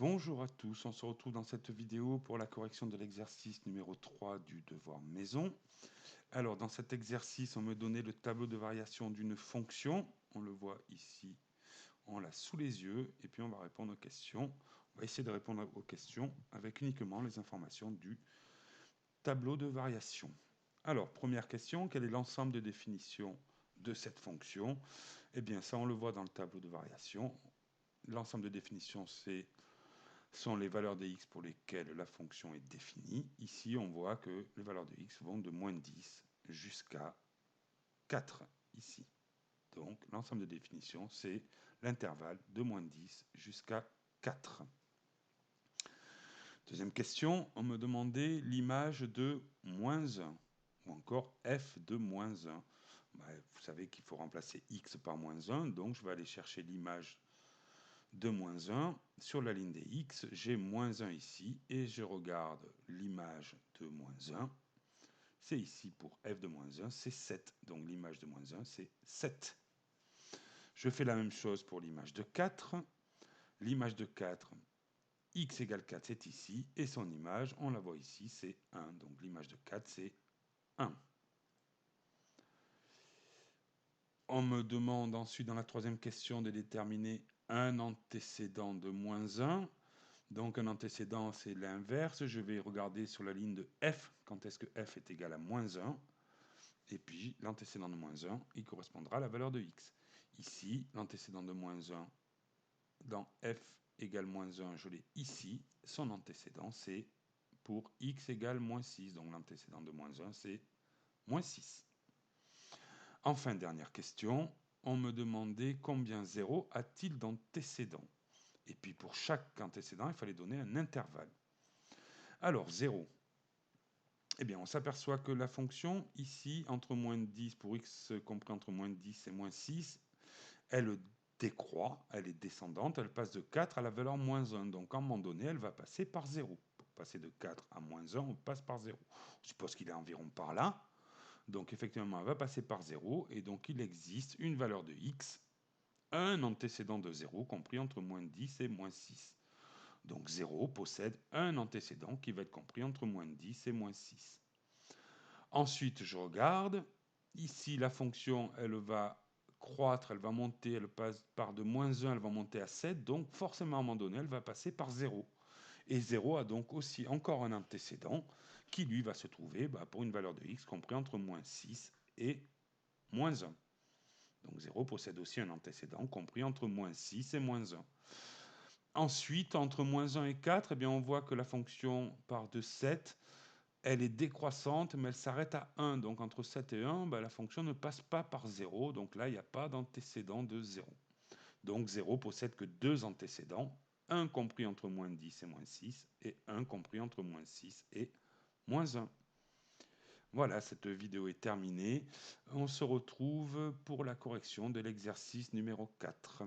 Bonjour à tous, on se retrouve dans cette vidéo pour la correction de l'exercice numéro 3 du devoir maison. Alors dans cet exercice, on me donnait le tableau de variation d'une fonction, on le voit ici, on l'a sous les yeux, et puis on va répondre aux questions. On va essayer de répondre aux questions avec uniquement les informations du tableau de variation. Alors, première question, quel est l'ensemble de définitions de cette fonction? Eh bien, ça on le voit dans le tableau de variation. L'ensemble de définitions, sont les valeurs de x pour lesquelles la fonction est définie. Ici, on voit que les valeurs de x vont de moins 10 jusqu'à 4, ici. Donc, l'ensemble de définitions, c'est l'intervalle de moins 10 jusqu'à 4. Deuxième question, on me demandait l'image de moins 1, ou encore f de moins 1. Vous savez qu'il faut remplacer x par moins 1, donc je vais aller chercher l'image de moins 1. Sur la ligne des x, j'ai moins 1 ici, et je regarde l'image de moins 1. C'est ici pour f de moins 1, c'est 7. Donc l'image de moins 1, c'est 7. Je fais la même chose pour l'image de 4. L'image de 4, x égale 4, c'est ici, et son image, on la voit ici, c'est 1. Donc l'image de 4, c'est 1. On me demande ensuite, dans la troisième question, de déterminer un antécédent de moins 1. Donc un antécédent, c'est l'inverse. Je vais regarder sur la ligne de f, quand est-ce que f est égal à moins 1. Et puis l'antécédent de moins 1, il correspondra à la valeur de x. Ici, l'antécédent de moins 1 dans f égale moins 1, je l'ai ici. Son antécédent, c'est pour x égale moins 6. Donc l'antécédent de moins 1, c'est moins 6. Enfin, dernière question, on me demandait combien 0 a-t-il d'antécédents. Et puis pour chaque antécédent, il fallait donner un intervalle. Alors 0. Eh bien, on s'aperçoit que la fonction, ici, entre moins 10, pour x compris entre moins 10 et moins 6, elle décroît, elle est descendante, elle passe de 4 à la valeur moins 1. Donc, à un moment donné, elle va passer par 0. Pour passer de 4 à moins 1, on passe par 0. On suppose qu'il est environ par là. Donc, effectivement, elle va passer par 0. Et donc, il existe une valeur de x, un antécédent de 0, compris entre moins 10 et moins 6. Donc 0 possède un antécédent qui va être compris entre moins 10 et moins 6. Ensuite, je regarde. Ici, la fonction, elle va croître, elle va monter, elle passe par de moins 1, elle va monter à 7. Donc, forcément, à un moment donné, elle va passer par 0. Et 0 a donc aussi encore un antécédent qui, lui, va se trouver pour une valeur de x compris entre moins 6 et moins 1. Donc 0 possède aussi un antécédent compris entre moins 6 et moins 1. Ensuite, entre moins 1 et 4, eh bien, on voit que la fonction part de 7. Elle est décroissante, mais elle s'arrête à 1. Donc entre 7 et 1, la fonction ne passe pas par 0. Donc là, il n'y a pas d'antécédent de 0. Donc 0 possède que deux antécédents, un compris entre moins 10 et moins 6, et un compris entre moins 6 et moins 1. Voilà, cette vidéo est terminée. On se retrouve pour la correction de l'exercice numéro 4.